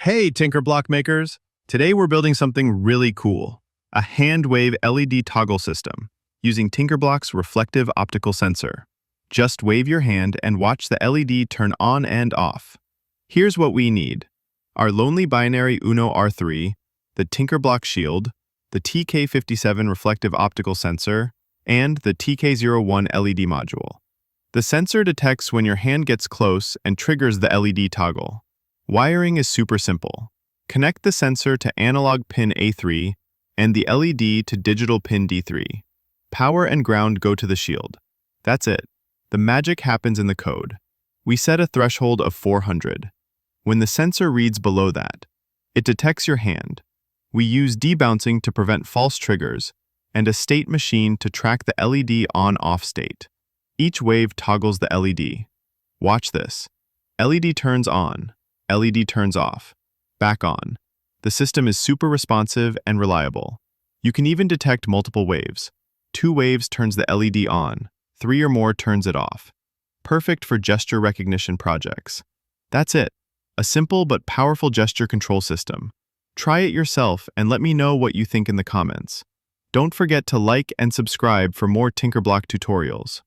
Hey, TinkerBlock makers! Today we're building something really cool, a hand-wave LED toggle system using TinkerBlock's reflective optical sensor. Just wave your hand and watch the LED turn on and off. Here's what we need: our lonely binary UNO R3, the TinkerBlock Shield, the TK57 reflective optical sensor, and the TK01 LED Module. The sensor detects when your hand gets close and triggers the LED toggle. Wiring is super simple. Connect the sensor to analog pin A3 and the LED to digital pin D3. Power and ground go to the shield. That's it. The magic happens in the code. We set a threshold of 400. When the sensor reads below that, it detects your hand. We use debouncing to prevent false triggers and a state machine to track the LED on-off state. Each wave toggles the LED. Watch this. LED turns on. LED turns off. Back on. The system is super responsive and reliable. You can even detect multiple waves. 2 waves turns the LED on. 3 or more turns it off. Perfect for gesture recognition projects. That's it. A simple but powerful gesture control system. Try it yourself and let me know what you think in the comments. Don't forget to like and subscribe for more TinkerBlock tutorials.